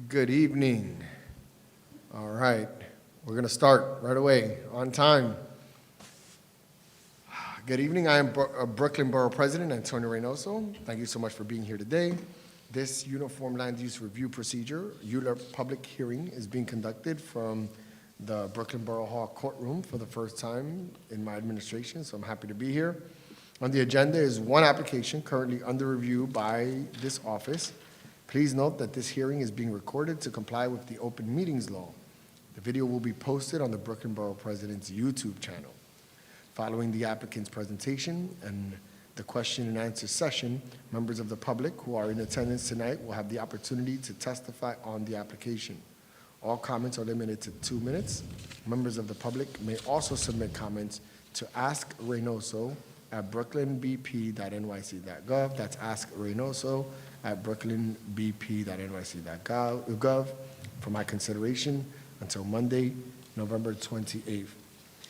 Good evening. All right, we're going to start right away, on time. Good evening. I am Brooklyn Borough President Antonio Reynoso. Thank you so much for being here today. This Uniform Land Use Review Procedure, ULURP public hearing, is being conducted from the Brooklyn Borough Hall courtroom for the first time in my administration, so I'm happy to be here. On the agenda is one application currently under review by this office. Please note that this hearing is being recorded to comply with the Open Meetings Law. The video will be posted on the Brooklyn Borough Presidents YouTube channel. Following the applicant's presentation and the question and answer session, members of the public who are in attendance tonight will have the opportunity to testify on the application. All comments are limited to 2 minutes. Members of the public may also submit comments to Ask Reynoso at brooklynbp.nyc.gov. That's Ask Reynoso at brooklynbp.nyc.gov for my consideration until Monday, November 28th.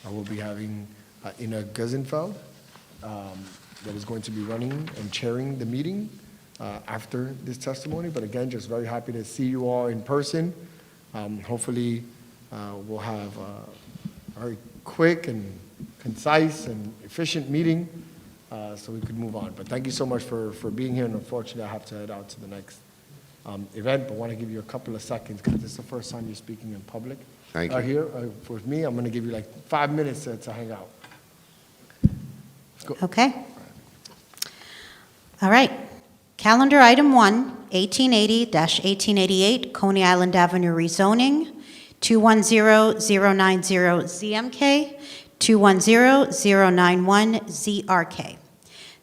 I will be having Ina Guzenfeld that is going to be running and chairing the meeting after this testimony. But again, just very happy to see you all in person. Hopefully, we'll have a very quick and concise and efficient meeting so we could move on. But thank you so much for being here. And unfortunately, I have to head out to the next event, but I want to give you a couple of seconds because this is the first time you're speaking in public. Thank you. Here, for me, I'm going to give you like 5 minutes to hang out. Let's go. Okay. All right. Calendar item 1, 1880-1888 Coney Island Avenue rezoning, 210090ZMK, 210091ZRK.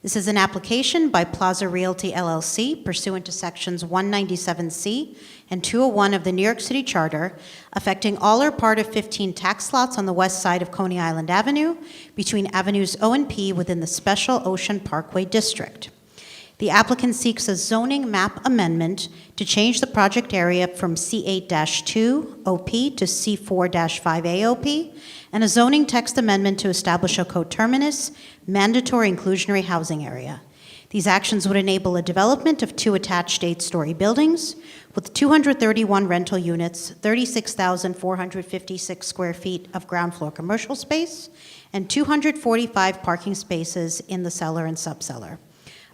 This is an application by Plaza Realty LLC pursuant to sections 197C and 201 of the New York City Charter, affecting all or part of 15 tax lots on the west side of Coney Island Avenue between Avenues O and P within the Special Ocean Parkway District. The applicant seeks a zoning map amendment to change the project area from C8-2 OP to C4-5A OP, and a zoning text amendment to establish a coterminous mandatory inclusionary housing area. These actions would enable a development of 2 attached 8-story buildings with 231 rental units, 36,456 square feet of ground floor commercial space, and 245 parking spaces in the cellar and subcellar.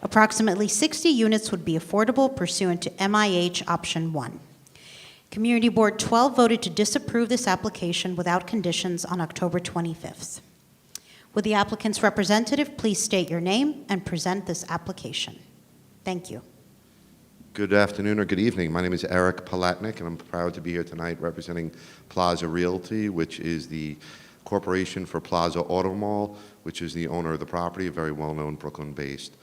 Approximately 60 units would be affordable pursuant to MIH Option 1. Community Board 12 voted to disapprove this application without conditions on October 25th. Would the applicant's representative please state your name and present this application? Thank you. Good afternoon or good evening. My name is Eric Palatnik, and I'm proud to be here tonight representing Plaza Realty, which is the corporation for Plaza Auto Mall, which is the owner of the property, a very well-known Brooklyn-based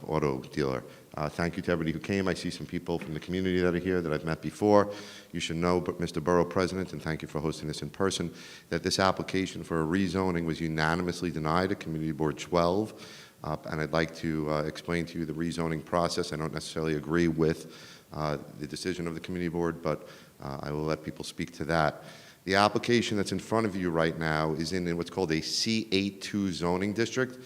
auto dealer. Thank you to everybody who came. I see some people from the community that are here that I've met before. You should know, Mr. Borough President, and thank you for hosting this in person, that this application for a rezoning was unanimously denied at Community Board 12. And I'd like to explain to you the rezoning process. I don't necessarily agree with the decision of the Community Board, but I will let people speak to that. The application that's in front of you right now is in what's called a C82 zoning district.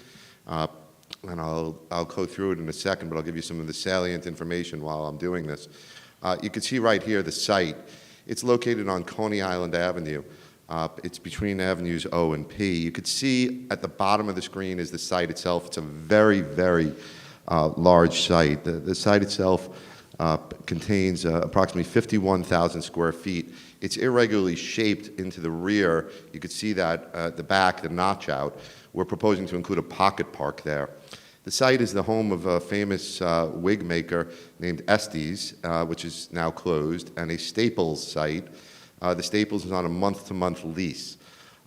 And I'll go through it in a second, but I'll give you some of the salient information while I'm doing this. You can see right here the site. It's located on Coney Island Avenue. It's between Avenues O and P. You could see at the bottom of the screen is the site itself. It's a very, very large site. The site itself contains approximately 51,000 square feet. It's irregularly shaped into the rear. You could see that at the back, the notch out. We're proposing to include a pocket park there. The site is the home of a famous wig maker named Estes, which is now closed, and a Staples site. The Staples is on a month-to-month lease.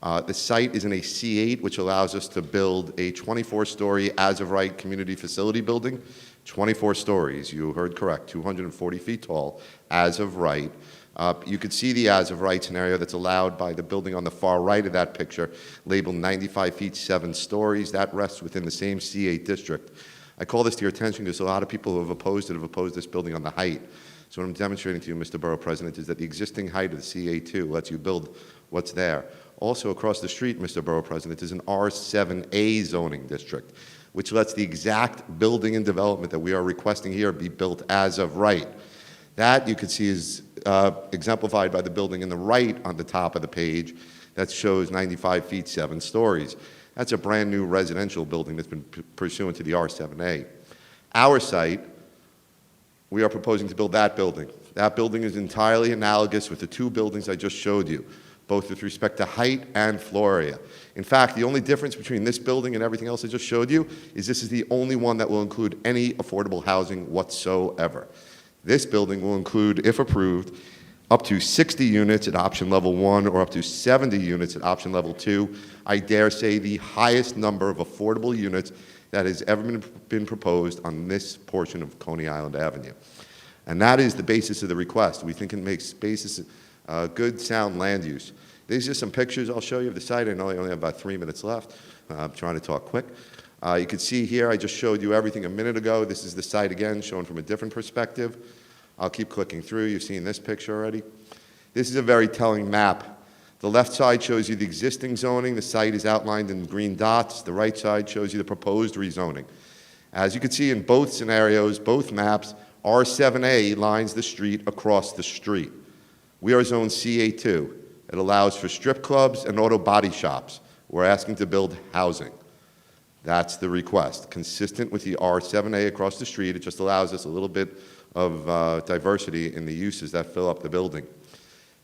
The site is in a C8, which allows us to build a 24-story as-of-right community facility building. 24 stories, you heard correct, 240 feet tall, as of right. You could see the as-of-right scenario that's allowed by the building on the far right of that picture, labeled 95 feet, 7 stories. That rests within the same C8 district. I call this to your attention because a lot of people who have opposed this building on the height. So what I'm demonstrating to you, Mr. Borough President, is that the existing height of the CA2 lets you build what's there. Also across the street, Mr. Borough President, is an R7A zoning district, which lets the exact building and development that we are requesting here be built as of right. That, you can see, is exemplified by the building in the right on the top of the page that shows 95 feet, 7 stories. That's a brand new residential building that's been pursuant to the R7A. Our site, we are proposing to build that building. That building is entirely analogous with the 2 buildings I just showed you, both with respect to height and floor area. In fact, the only difference between this building and everything else I just showed you is this is the only one that will include any affordable housing whatsoever. This building will include, if approved, up to 60 units at option level 1 or up to 70 units at option level 2. I dare say the highest number of affordable units that has ever been proposed on this portion of Coney Island Avenue. And that is the basis of the request. We think it makes spaces good, sound land use. These are some pictures I'll show you of the site. I know I only have about 3 minutes left. I'm trying to talk quick. You can see here, I just showed you everything a minute ago. This is the site again, shown from a different perspective. I'll keep clicking through. You've seen this picture already. This is a very telling map. The left side shows you the existing zoning. The site is outlined in green dots. The right side shows you the proposed rezoning. As you can see in both scenarios, both maps, R7A lines the street across the street. We are zone CA2. It allows for strip clubs and auto body shops. We're asking to build housing. That's the request. Consistent with the R7A across the street, it just allows us a little bit of diversity in the uses that fill up the building.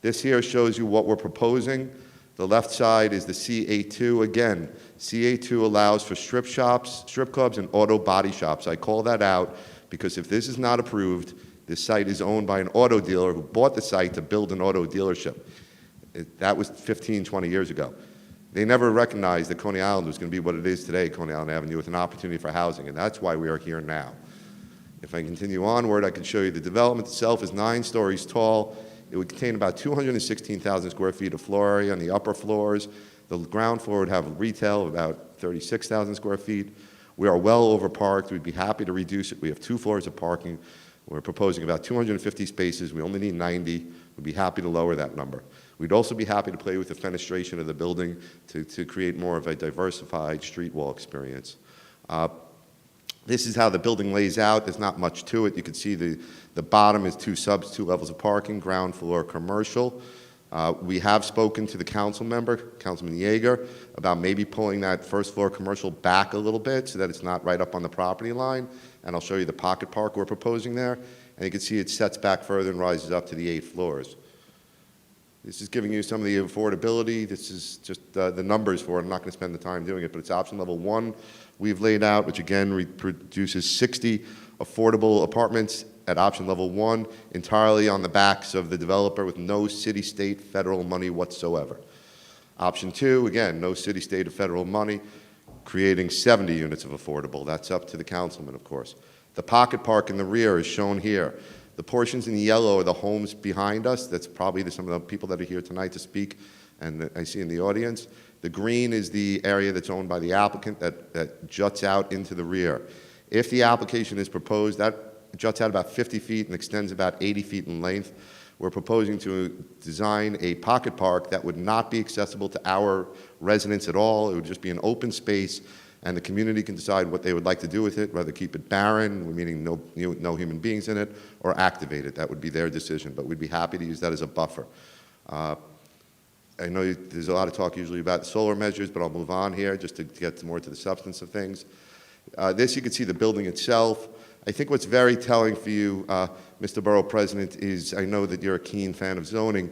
This here shows you what we're proposing. The left side is the CA2. Again, CA2 allows for strip shops, strip clubs, and auto body shops. I call that out because if this is not approved, this site is owned by an auto dealer who bought the site to build an auto dealership. That was 15, 20 years ago. They never recognized that Coney Island was going to be what it is today, Coney Island Avenue, with an opportunity for housing, and that's why we are here now. If I continue onward, I can show you the development itself is 9 stories tall. It would contain about 216,000 square feet of floor area on the upper floors. The ground floor would have retail of about 36,000 square feet. We are well overparked. We'd be happy to reduce it. We have 2 floors of parking. We're proposing about 250 spaces. We only need 90. We'd be happy to lower that number. We'd also be happy to play with the fenestration of the building to create more of a diversified street wall experience. This is how the building lays out. There's not much to it. You can see the bottom is 2 levels of parking, ground floor commercial. We have spoken to the council member, Councilman Yeager, about maybe pulling that first floor commercial back a little bit so that it's not right up on the property line. And I'll show you the pocket park we're proposing there. And you can see it sets back further and rises up to the 8 floors. This is giving you some of the affordability. This is just the numbers for it. I'm not going to spend the time doing it, but it's option level 1 we've laid out, which again produces 60 affordable apartments at option level 1, entirely on the backs of the developer with no city, state, federal money whatsoever. Option 2, again, no city, state, or federal money, creating 70 units of affordable. That's up to the councilman, of course. The pocket park in the rear is shown here. The portions in yellow are the homes behind us. That's probably some of the people that are here tonight to speak, and I see in the audience. The green is the area that's owned by the applicant that juts out into the rear. If the application is proposed, that juts out about 50 feet and extends about 80 feet in length. We're proposing to design a pocket park that would not be accessible to our residents at all. It would just be an open space, and the community can decide what they would like to do with it, whether keep it barren, meaning no human beings in it, or activate it. That would be their decision, but we'd be happy to use that as a buffer. I know there's a lot of talk usually about solar measures, but I'll move on here just to get more to the substance of things. This, you can see the building itself. I think what's very telling for you, Mr. Borough President, is I know that you're a keen fan of zoning.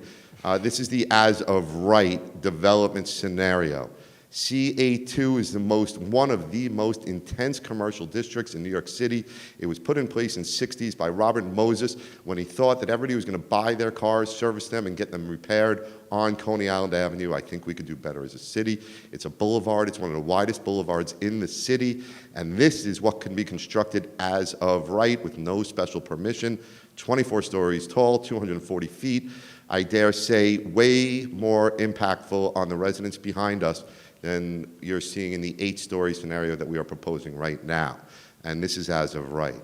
This is the as-of-right development scenario. CA2 is one of the most intense commercial districts in New York City. It was put in place in the 60s by Robert Moses when he thought that everybody was going to buy their cars, service them, and get them repaired on Coney Island Avenue. I think we could do better as a city. It's a boulevard. It's one of the widest boulevards in the city, and this is what can be constructed as of right with no special permission. 24 stories tall, 240 feet. I dare say way more impactful on the residents behind us than you're seeing in the 8-story scenario that we are proposing right now. And this is as of right.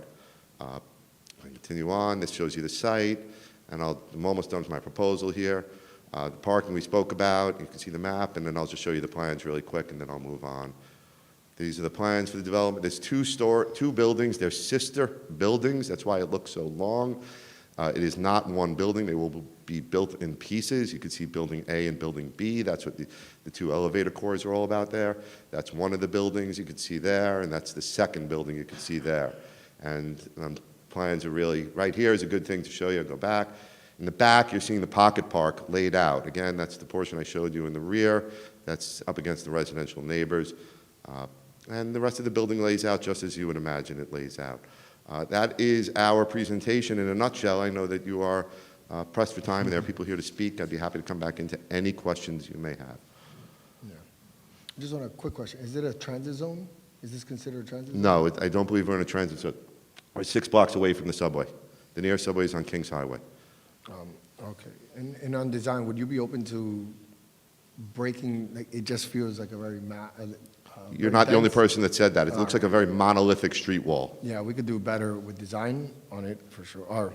I continue on. This shows you the site. And I'm almost done with my proposal here. The parking we spoke about. You can see the map. And then I'll just show you the plans really quick, and then I'll move on. These are the plans for the development. There's 2 buildings. They're sister buildings. That's why it looks so long. It is not one building. They will be built in pieces. You can see Building A and Building B. That's what the two elevator cores are all about there. That's one of the buildings you can see there, and that's the second building you can see there. And plans are really, right here is a good thing to show you. I'll go back. In the back, you're seeing the pocket park laid out. Again, that's the portion I showed you in the rear. That's up against the residential neighbors. And the rest of the building lays out just as you would imagine it lays out. That is our presentation in a nutshell. I know that you are pressed for time, and there are people here to speak. I'd be happy to come back into any questions you may have. Yeah. Just want a quick question. Is it a transit zone? Is this considered a transit zone? No, I don't believe we're in a transit zone. We're 6 blocks away from the subway. The nearest subway is on Kings Highway. Okay. And on design, would you be open to breaking, like, it just feels like a very You're not the only dense. person that said that. It looks like a very monolithic street wall. Yeah, we could do better with design on it, for sure. Or,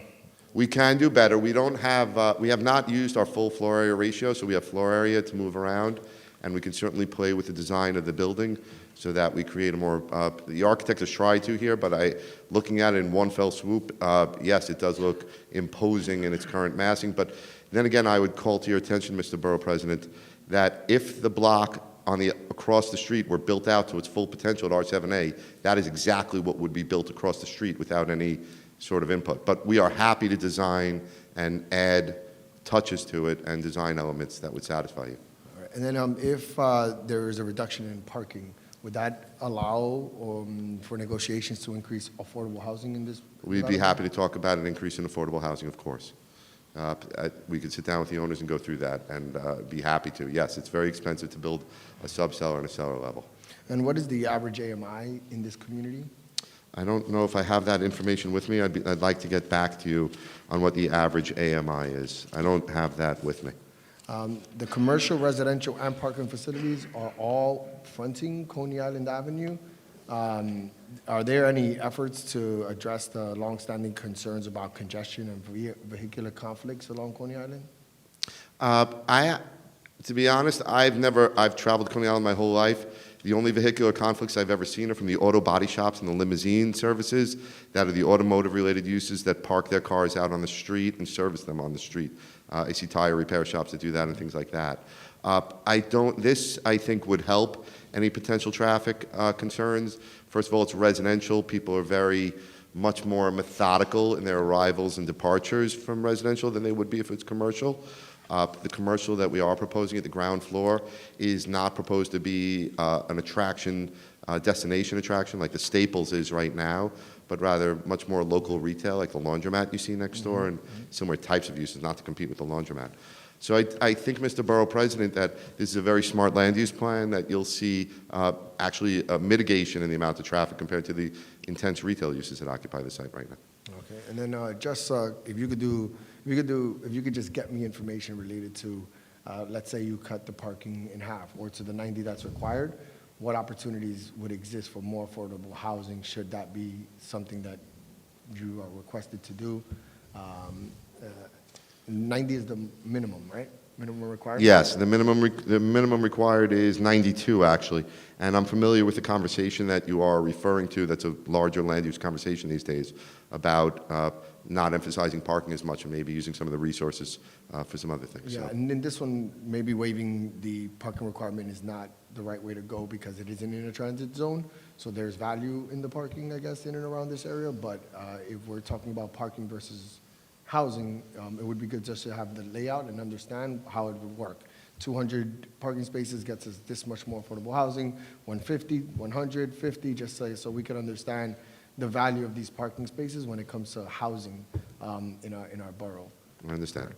We can do better. We don't have, we have not used our full floor area ratio, so we have floor area to move around, and we can certainly play with the design of the building so that we create a more, the architect has tried to here, but looking at it in one fell swoop, yes, it does look imposing in its current massing, but then again, I would call to your attention, Mr. Borough President, that if the block across the street were built out to its full potential at R7A, that is exactly what would be built across the street without any sort of input. But we are happy to design and add touches to it and design elements that would satisfy you. all right. And then if there is a reduction in parking, would that allow for negotiations to increase affordable housing in this? We'd be happy to talk about an increase in affordable housing, of course. We could sit down with the owners and go through that and be happy to. Yes, it's very expensive to build a sub-cellar and a cellar level. And what is the average AMI in this community? I don't know if I have that information with me. I'd like to get back to you on what the average AMI is. I don't have that with me. The commercial, residential, and parking facilities are all fronting Coney Island Avenue. Are there any efforts to address the longstanding concerns about congestion and vehicular conflicts along Coney Island? To be honest, I've traveled Coney Island my whole life. The only vehicular conflicts I've ever seen are from the auto body shops and the limousine services that are the automotive-related uses that park their cars out on the street and service them on the street. I see tire repair shops that do that and things like that. This, I think, would help any potential traffic concerns. First of all, it's residential. People are very much more methodical in their arrivals and departures from residential than they would be if it's commercial. The commercial that we are proposing at the ground floor is not proposed to be an attraction, destination attraction like the Staples is right now, but rather much more local retail like the laundromat you see next door and similar types of uses, not to compete with the laundromat. So I think, Mr. Borough President, that this is a very smart land use plan, that you'll see actually a mitigation in the amount of traffic compared to the intense retail uses that occupy the site right now. Okay, and then just if you could just get me information related to, let's say you cut the parking in half, or to the 90 that's required, what opportunities would exist for more affordable housing should that be something that you are requested to do? 90 is the minimum, right? Minimum required? Yes, the minimum required is 92, actually. And I'm familiar with the conversation that you are referring to. That's a larger land use conversation these days about not emphasizing parking as much and maybe using some of the resources for some other things. Yeah, So, and in this one, maybe waiving the parking requirement is not the right way to go because it isn't in a transit zone. So there's value in the parking, I guess, in and around this area. But if we're talking about parking versus housing, it would be good just to have the layout and understand how it would work. 200 parking spaces gets us this much more affordable housing, 150, 150, just so we can understand the value of these parking spaces when it comes to housing in our borough. I understand.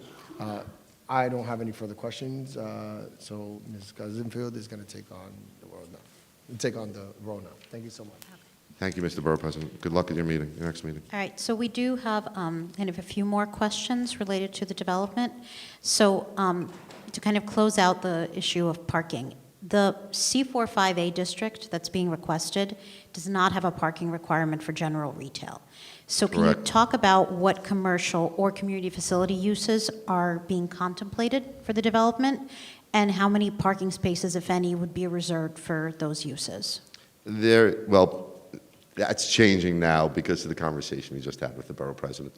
I don't have any further questions, so Ms. Gazinfield is going to take on the role now. Thank you so much. Thank you, Mr. Borough President. Good luck at your meeting, your next meeting. All right, so we do have kind of a few more questions related to the development. So to kind of close out the issue of parking, the C45A district that's being requested does not have a parking requirement for general retail. So can you Correct. talk about what commercial or community facility uses are being contemplated for the development, and how many parking spaces, if any, would be reserved for those uses? That's changing now because of the conversation we just had with the borough president.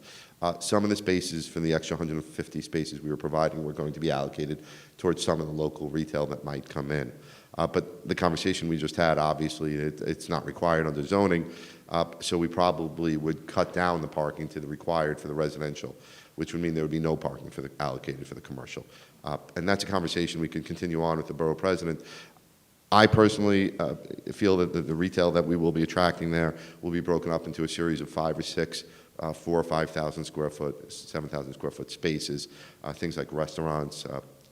Some of the spaces for the extra 150 spaces we were providing were going to be allocated towards some of the local retail that might come in. But the conversation we just had, obviously, it's not required under zoning, so we probably would cut down the parking to the required for the residential, which would mean there would be no parking for the allocated for the commercial. And that's a conversation we can continue on with the borough president. I personally feel that the retail that we will be attracting there will be broken up into a series of 5 or 6, 4,000 or 5,000 square foot, 7,000 square foot spaces, things like restaurants,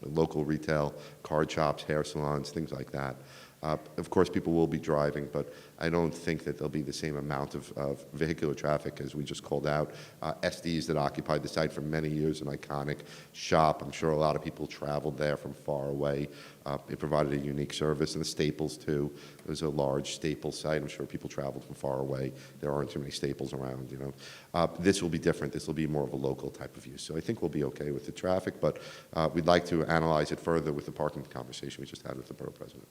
local retail, card shops, hair salons, things like that. Of course, people will be driving, but I don't think that there'll be the same amount of vehicular traffic as we just called out. SDs that occupied the site for many years, an iconic shop. I'm sure a lot of people traveled there from far away. It provided a unique service, and the Staples, too. It was a large Staples site. I'm sure people traveled from far away. There aren't too many Staples around, you know. This will be different. This will be more of a local type of use. So I think we'll be okay with the traffic, but we'd like to analyze it further with the parking conversation we just had with the borough president.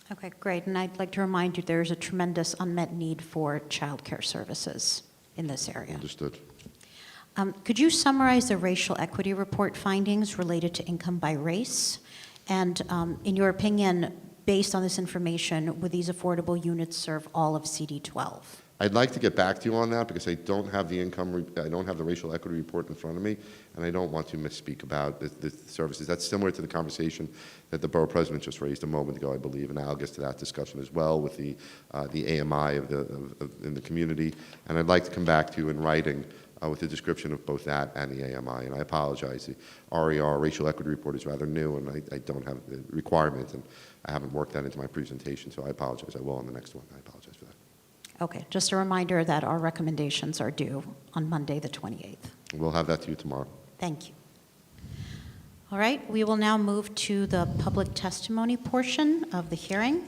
Okay, great. And I'd like to remind you there's a tremendous unmet need for childcare services in this area. Understood. Could you summarize the racial equity report findings related to income by race? And in your opinion, based on this information, would these affordable units serve all of CD12? I'd like to get back to you on that because I don't have the I don't have the racial equity report in front of me, and I don't want to misspeak about the services. That's similar to the conversation that the borough president just raised a moment ago, I believe, analogous to that discussion as well with the AMI in the community. And I'd like to come back to you in writing with a description of both that and the AMI. And I apologize. The RER, racial equity report, is rather new, and I don't have the requirement, and I haven't worked that into my presentation, so I apologize. I will on the next one. I apologize for that. Okay, just a reminder that our recommendations are due on Monday, the 28th. We'll have that to you tomorrow. Thank you. All right, we will now move to the public testimony portion of the hearing.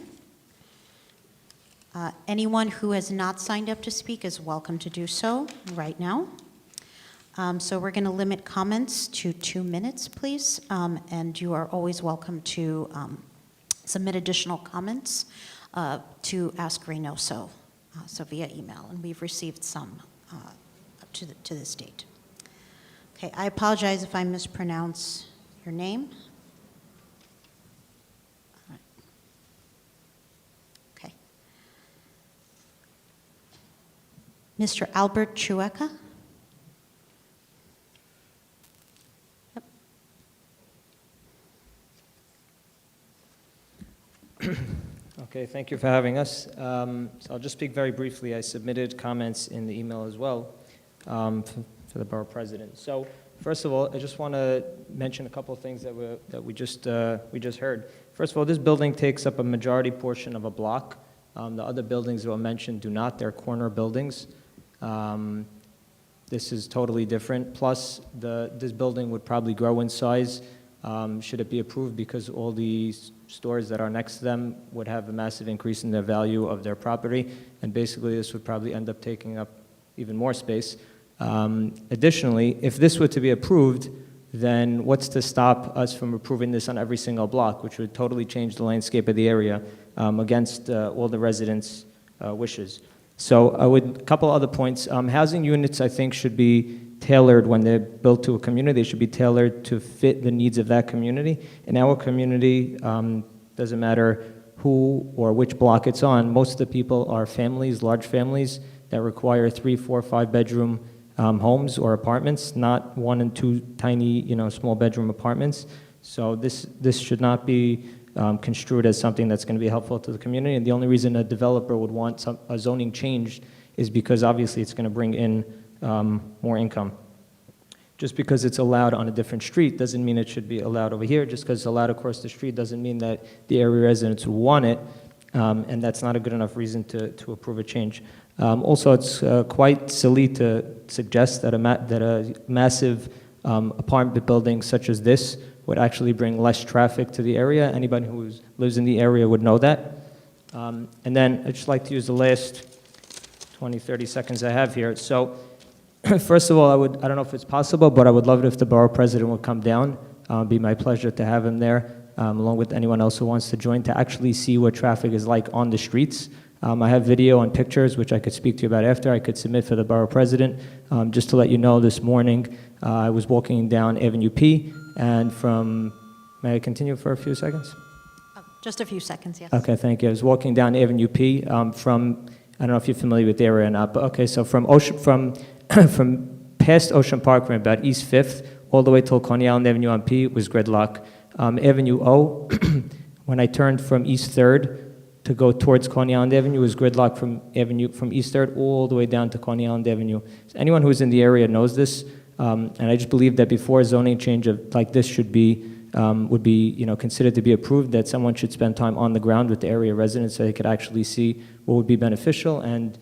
Anyone who has not signed up to speak is welcome to do so right now. So we're going to limit comments to 2 minutes, please, and you are always welcome to submit additional comments to Ask Reynoso. So via email, and we've received some up to this date. Okay, I apologize if I mispronounce your name. All right. Okay. Mr. Albert Chueca? Yep. Okay, thank you for having us. So I'll just speak very briefly. I submitted comments in the email as well for the borough president. So first of all, I just want to mention a couple of things that we just heard. First of all, this building takes up a majority portion of a block. The other buildings that were mentioned do not. They're corner buildings. This is totally different. Plus, this building would probably grow in size should it be approved, because all the stores that are next to them would have a massive increase in the value of their property, and basically this would probably end up taking up even more space. Additionally, if this were to be approved, then what's to stop us from approving this on every single block, which would totally change the landscape of the area against all the residents' wishes. So a couple other points. Housing units, I think, should be tailored when they're built to a community. They should be tailored to fit the needs of that community. In our community, doesn't matter who or which block it's on, most of the people are families, large families, that require 3, 4, 5 bedroom homes or apartments, not 1 and 2 tiny, small bedroom apartments. So this should not be construed as something that's going to be helpful to the community. And the only reason a developer would want a zoning change is because obviously it's going to bring in more income. Just because it's allowed on a different street doesn't mean it should be allowed over here. Just because it's allowed across the street doesn't mean that the area residents will want it, and that's not a good enough reason to approve a change. Also, it's quite silly to suggest that a massive apartment building such as this would actually bring less traffic to the area. Anybody who lives in the area would know that. And then I'd just like to use the last 20, 30 seconds I have here. So first of all, I don't know if it's possible, but I would love it if the borough president would come down. It'd be my pleasure to have him there, along with anyone else who wants to join, to actually see what traffic is like on the streets. I have video and pictures, which I could speak to you about after. I could submit for the Borough President. Just to let you know, this morning, I was walking down Avenue P, and from, may I continue for a few seconds? Oh, just a few seconds, yes. Okay, thank you. I was walking down Avenue P from, I don't know if you're familiar with the area or not, but okay, so from from past Ocean Park, from about East 5th, all the way till Coney Island Avenue on P was gridlock. Avenue O, when I turned from East 3rd to go towards Coney Island Avenue, was gridlock from East 3rd all the way down to Coney Island Avenue. So anyone who's in the area knows this, and I just believe that before a zoning change like this would be considered to be approved, that someone should spend time on the ground with the area residents so they could actually see what would be beneficial and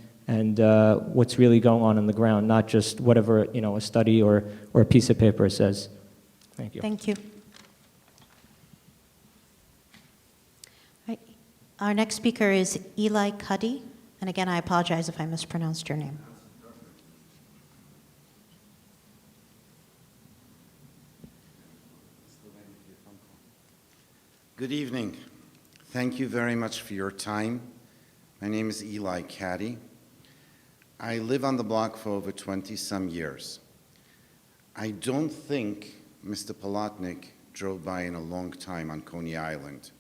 what's really going on the ground, not just whatever a study or a piece of paper says. Thank you. Thank you. Right. Our next speaker is Eli Cuddy, and again, I apologize if I mispronounced your name. Good evening. Thank you very much for your time. My name is Eli Caddy. I live on the block for over 20-some years. I don't think Mr. Palatnik drove by in a long time on Coney Island.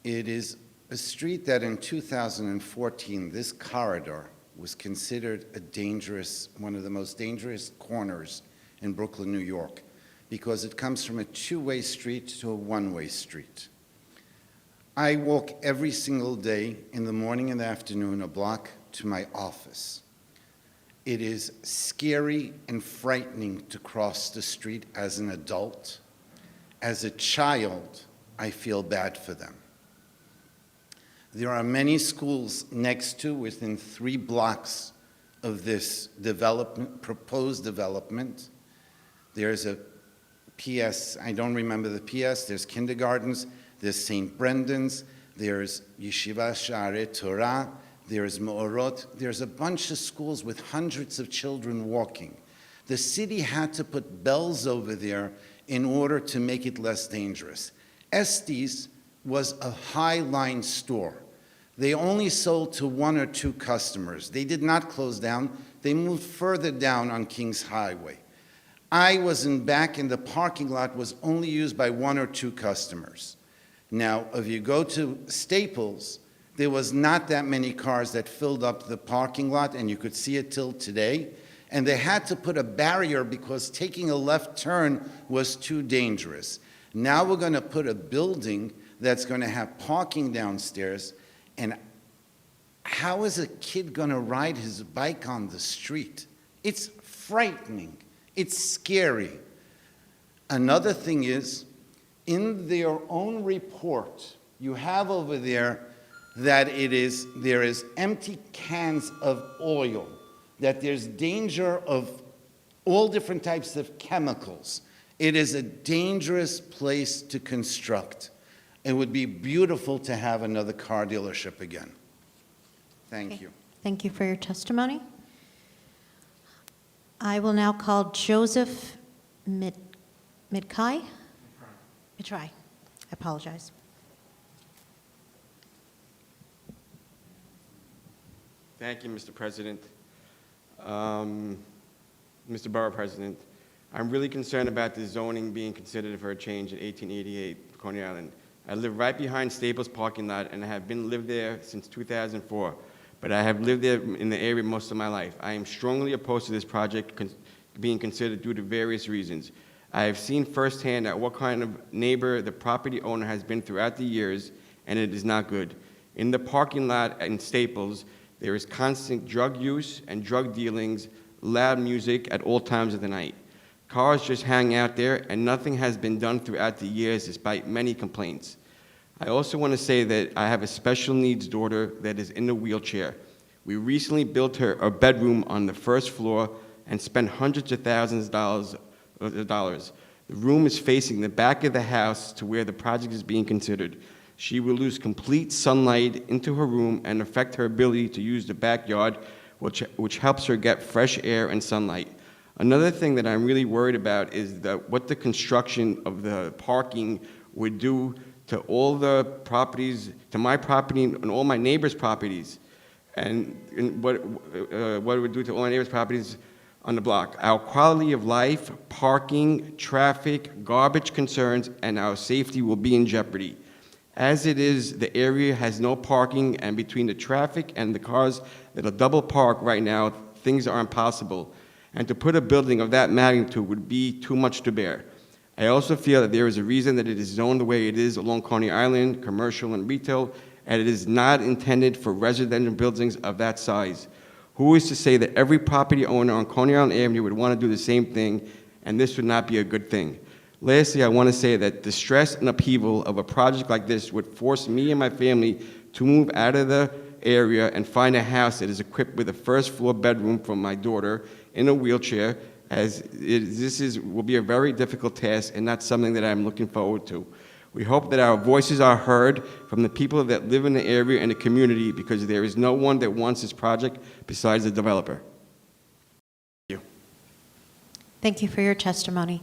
It is a street that in 2014, this corridor was considered one of the most dangerous corners in Brooklyn, New York, because it comes from a two-way street to a one-way street. I walk every single day in the morning and the afternoon a block to my office. It is scary and frightening to cross the street as an adult. As a child, I feel bad for them. There are many schools next to, within 3 blocks of this proposed development. There's a PS, I don't remember the PS, there's kindergartens, there's St. Brendan's, there's Yeshiva Sha'arei Torah, there's Me'orot, there's a bunch of schools with hundreds of children walking. The city had to put bells over there in order to make it less dangerous. Estes was a high-line store. They only sold to 1 or 2 customers. They did not close down. They moved further down on Kings Highway. I was back in the parking lot, was only used by 1 or 2 customers. Now, if you go to Staples, there was not that many cars that filled up the parking lot, and you could see it till today. And they had to put a barrier because taking a left turn was too dangerous. Now we're going to put a building that's going to have parking downstairs. And how is a kid going to ride his bike on the street? It's frightening. It's scary. Another thing is, in their own report, you have over there that there is empty cans of oil, that there's danger of all different types of chemicals. It is a dangerous place to construct. It would be beautiful to have another car dealership again. Thank you. Thank you for your testimony. I will now call Joseph Mitrai. I apologize. Thank you, Mr. President. Mr. Borough President, I'm really concerned about the zoning being considered for a change in 1888 Coney Island. I live right behind Staples parking lot and I have lived there since 2004, but I have lived there in the area most of my life. I am strongly opposed to this project being considered due to various reasons. I have seen firsthand at what kind of neighbor the property owner has been throughout the years, and it is not good. In the parking lot in Staples, there is constant drug use and drug dealings, loud music at all times of the night. Cars just hang out there, and nothing has been done throughout the years despite many complaints. I also want to say that I have a special needs daughter that is in a wheelchair. We recently built her a bedroom on the first floor and spent hundreds of thousands of dollars. The room is facing the back of the house to where the project is being considered. She will lose complete sunlight into her room and affect her ability to use the backyard, which helps her get fresh air and sunlight. Another thing that I'm really worried about is what the construction of the parking would do to all the properties, to my property and all my neighbors' properties. And what it would do to all my neighbors' properties on the block. Our quality of life, parking, traffic, garbage concerns, and our safety will be in jeopardy. As it is, the area has no parking, and between the traffic and the cars that are double parked right now, things are impossible. And to put a building of that magnitude would be too much to bear. I also feel that there is a reason that it is zoned the way it is along Coney Island, commercial and retail, and it is not intended for residential buildings of that size. Who is to say that every property owner on Coney Island Avenue would want to do the same thing, and this would not be a good thing? Lastly, I want to say that the stress and upheaval of a project like this would force me and my family to move out of the area and find a house that is equipped with a first-floor bedroom for my daughter in a wheelchair, as will be a very difficult task and not something that I'm looking forward to. We hope that our voices are heard from the people that live in the area and the community, because there is no one that wants this project besides the developer. Thank you. Thank you for your testimony.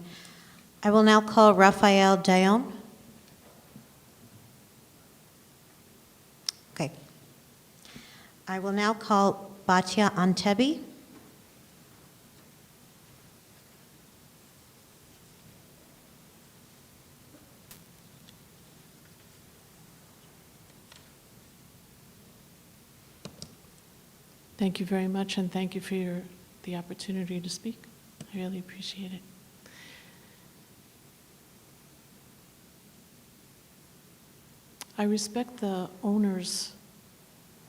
I will now call Rafael Dayon. Okay. I will now call Batya Antebi. Thank you very much, and thank you for the opportunity to speak. I really appreciate it. I respect the owner's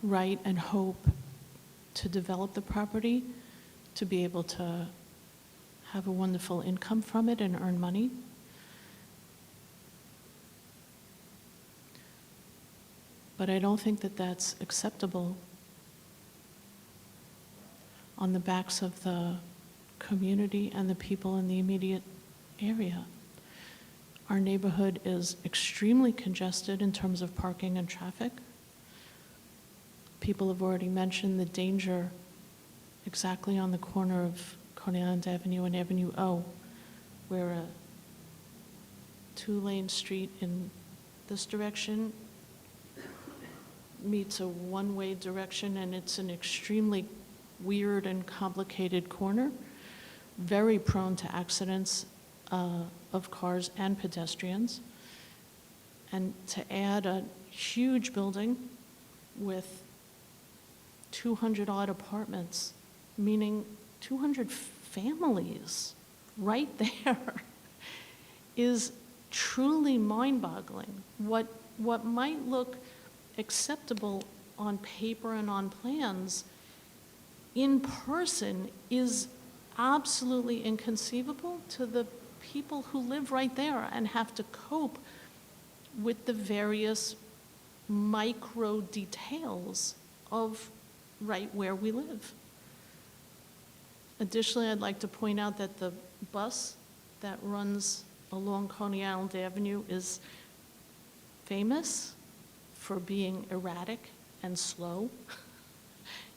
right and hope to develop the property, to be able to have a wonderful income from it and earn money. But I don't think that that's acceptable on the backs of the community and the people in the immediate area. Our neighborhood is extremely congested in terms of parking and traffic. People have already mentioned the danger exactly on the corner of Coney Island Avenue and Avenue O, where a two-lane street in this direction meets a one-way direction, and it's an extremely weird and complicated corner, very prone to accidents of cars and pedestrians. And to add a huge building with 200-odd apartments, meaning 200 families right there, is truly mind-boggling. What might look acceptable on paper and on plans, in person is absolutely inconceivable to the people who live right there and have to cope with the various micro details of right where we live. Additionally, I'd like to point out that the bus that runs along Coney Island Avenue is famous for being erratic and slow.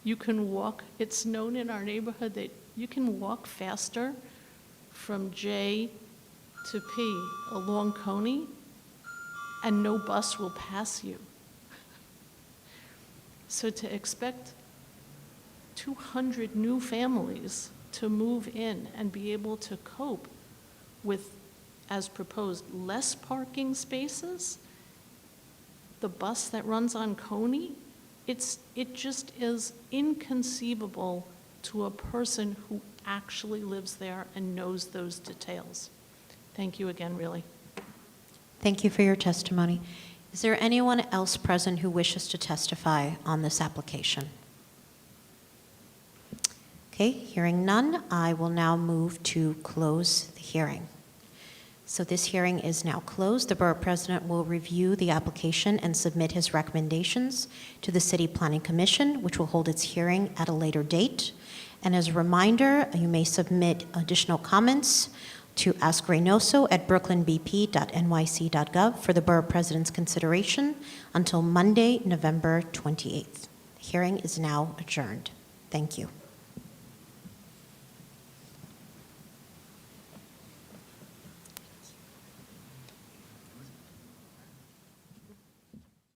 You can walk, it's known in our neighborhood that you can walk faster from J to P along Coney, and no bus will pass you. So to expect 200 new families to move in and be able to cope with, as proposed, less parking spaces, the bus that runs on Coney, it just is inconceivable to a person who actually lives there and knows those details. Thank you again, really. Thank you for your testimony. Is there anyone else present who wishes to testify on this application? Okay, hearing none, I will now move to close the hearing. So this hearing is now closed. The Borough President will review the application and submit his recommendations to the City Planning Commission, which will hold its hearing at a later date. And as a reminder, you may submit additional comments to askreynoso@brooklynbp.nyc.gov for the Borough President's consideration until Monday, November 28th. The hearing is now adjourned. Thank you.